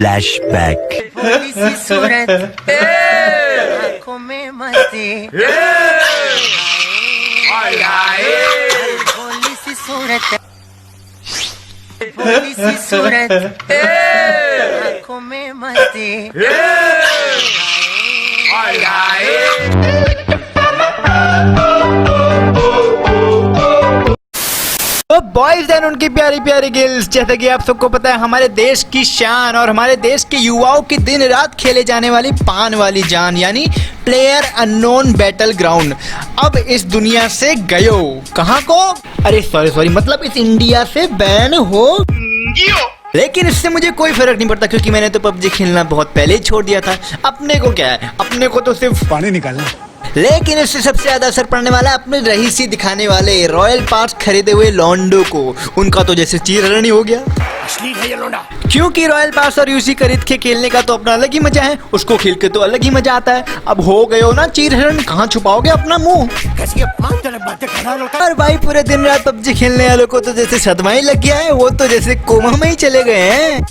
Flashback. सूरत आंखों में मस्ती, भोली सी सूरत, भोली सी सूरत आंखों में मस्ती। तो बॉयज एंड उनकी प्यारी प्यारी गर्ल्स, जैसा कि आप सबको पता है हमारे देश की शान और हमारे देश के युवाओं की दिन रात खेले जाने वाली पान वाली जान यानी प्लेयर अननोन बैटल ग्राउंड अब इस दुनिया से गयो। कहाँ को? अरे सॉरी मतलब इस इंडिया से बैन हो। लेकिन इससे मुझे कोई फर्क नहीं पड़ता क्योंकि मैंने तो पबजी खेलना बहुत पहले ही छोड़ दिया था। अपने को क्या है, अपने को तो सिर्फ पानी निकालना। लेकिन इससे सबसे ज्यादा असर पड़ने वाला है अपने रईसी दिखाने वाले रॉयल पास खरीदे हुए लॉन्डो को। उनका तो जैसे चीरहरण ही हो गया, क्योंकि रॉयल पास और यूसी खरीद के खेलने का तो अपना अलग ही मजा है, उसको खेल के तो अलग ही मजा आता है। अब हो गए हो ना चीरहरण, कहाँ छुपाओगे अपना मुंह? और भाई पूरे दिन रात पबजी खेलने वालों को तो जैसे सदमा ही लग गया है, वो तो जैसे कोमा में ही चले गए हैं।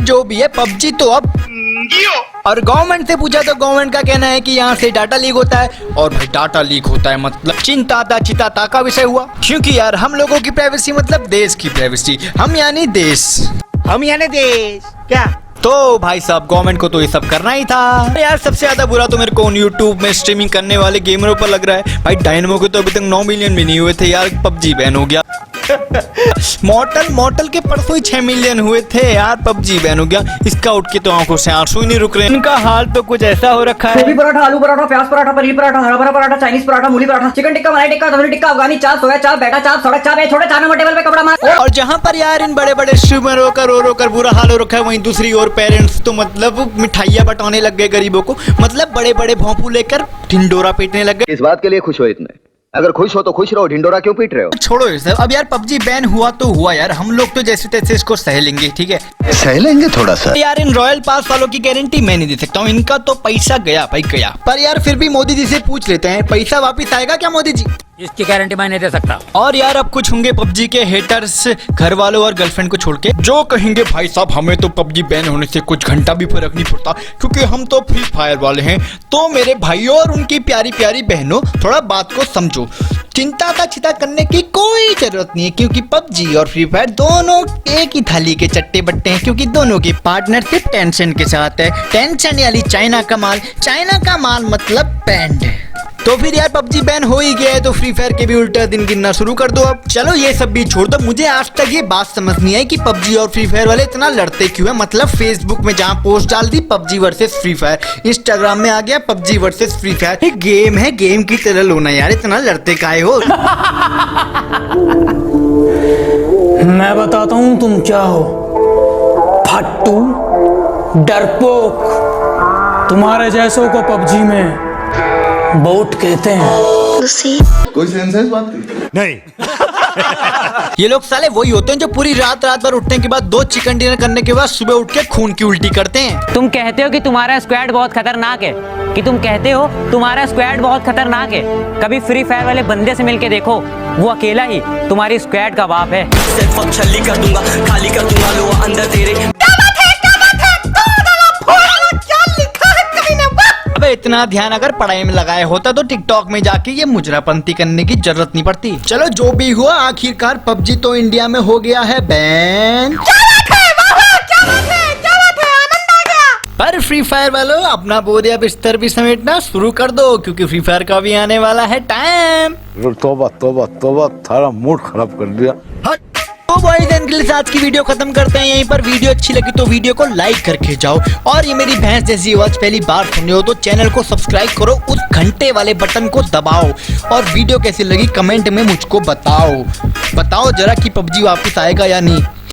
जो भी है पबजी तो अब और गवर्नमेंट से पूछा तो गवर्नमेंट का कहना है कि यहाँ से डाटा लीक होता है। और भाई डाटा लीक होता है मतलब चिंता का विषय हुआ, क्योंकि यार हम लोगों की प्राइवेसी मतलब देश की प्राइवेसी। हम यानी देश क्या? तो भाई साहब गवर्नमेंट को तो ये सब करना ही था यार। सबसे ज्यादा बुरा तो मेरे को यूट्यूब में स्ट्रीमिंग करने वाले गेमरों पर लग रहा है। भाई डायनमो के तो अभी तक 9 मिलियन भी नहीं हुए थे यार, पबजी बैन हो गया। मॉर्टल के परसों ही 6 मिलियन हुए थे यार, पबजी बैन हो गया। इसका उठ के तो आंखों से आंसू ही नहीं रुक रहे। इनका हाल तो कुछ ऐसा हो रखा है। गोभी पराठा, आलू पराठा, प्याज पराठा, पनीर पराठा, हरा भरा पराठा, चाइनीज पराठा, मूली पराठा, चिकन टिक्का, मलाई टिक्का, तंदूरी टिक्का, अफगानी चाप, सोया चाप, बेटा चाप, सड़क चाप, छोटे चाप में टेबल पे कपड़ा मार। और जहाँ पर यार इन बड़े बड़े स्ट्रीमरों का रो कर बुरा हाल हो रखा है, वहीं दूसरी ओर पेरेंट्स तो मतलब मिठाइयाँ बंटाने लग गए गरीबों को। मतलब बड़े बड़े भोंपू लेकर ढिंडोरा पीटने लग गए। इस बात के लिए खुश हो इतने? अगर खुश हो तो खुश रहो, ढिंडोरा क्यों पीट रहे हो? छोड़ो इसे अब यार, पबजी बैन हुआ तो हुआ यार, हम लोग तो जैसे तैसे इसको सह लेंगे, ठीक है सह लेंगे थोड़ा सा। यार इन रॉयल पास वालों की गारंटी मैं नहीं दे सकता हूँ, इनका तो पैसा गया भाई गया। पर यार फिर भी मोदी जी से पूछ लेते हैं, पैसा वापिस आएगा क्या मोदी जी? इसकी गारंटी मैं नहीं दे सकता। और यार अब कुछ होंगे पबजी के हेटर्स घर वालों और गर्लफ्रेंड को छोड़ के, जो कहेंगे भाई साहब हमें तो पबजी बैन होने से कुछ घंटा भी फर्क नहीं पड़ता क्योंकि हम तो फ्री फायर वाले हैं। तो मेरे भाइयों और उनकी प्यारी प्यारी बहनों, थोड़ा बात को समझो। चिंता करने की कोई जरूरत नहीं है क्योंकि पबजी और फ्री फायर दोनों एक ही थाली के चट्टे बट्टे हैं, क्योंकि दोनों की पार्टनरशिप टेंशन के साथ है। टेंशन यानी चाइना का माल मतलब बैंड। तो फिर यार पबजी बैन हो ही गया है तो फ्री फायर के भी उल्टा दिन गिनना शुरू कर दो अब। चलो ये सब भी छोड़ दो, मुझे आज तक ये बात समझ नहीं आई कि पबजी और फ्री फायर वाले इतना लड़ते क्यों है। मतलब फेसबुक में जहाँ पोस्ट डाल दी PUBG versus free fire, Instagram में आ गया पबजी वर्सेस फ्री फायर। ये गेम है, गेम की तरह लो ना यार, इतना लड़ते काहे हो? मैं बताता हूँ तुम क्या हो, फट्टू डरपोक। तुम्हारे जैसों को पबजी में बोट कहते हैं। कोई सेंस है इस बात की? नहीं। ये लोग साले वही होते हैं जो पूरी रात भर उठने के बाद 2 चिकन डिनर करने के बाद सुबह उठ के खून की उल्टी करते हैं। तुम कहते हो कि तुम्हारा स्क्वाड बहुत खतरनाक है, कभी फ्री फायर वाले बंदे से मिलके देखो, वो अकेला ही तुम्हारी स्क्वाड का बाप है। छल्ली कर दूंगा, खाली कर दूंगा लो अंदर तेरे। अबे इतना ध्यान अगर पढ़ाई में लगाया होता तो टिकटॉक में जाके ये मुजरापंती करने की जरूरत नहीं पड़ती। चलो जो भी हुआ, आखिरकार पबजी तो इंडिया में हो गया है बैन। पर फ्री फायर वालों अपना बोरिया बिस्तर भी समेटना शुरू कर दो क्योंकि फ्री फायर का भी आने वाला है टाइम। तोबा थारा मूड खराब कर दिया। तो बॉयज एंड गर्ल्स आज की वीडियो खत्म करते हैं यहीं पर। वीडियो अच्छी लगी तो वीडियो को लाइक करके जाओ, और ये मेरी भैंस जैसी आवाज पहली बार सुन रहे हो तो चैनल को सब्सक्राइब करो, उस घंटे वाले बटन को दबाओ, और वीडियो कैसी लगी कमेंट में मुझको बताओ जरा कि पबजी वापस आएगा या नहीं।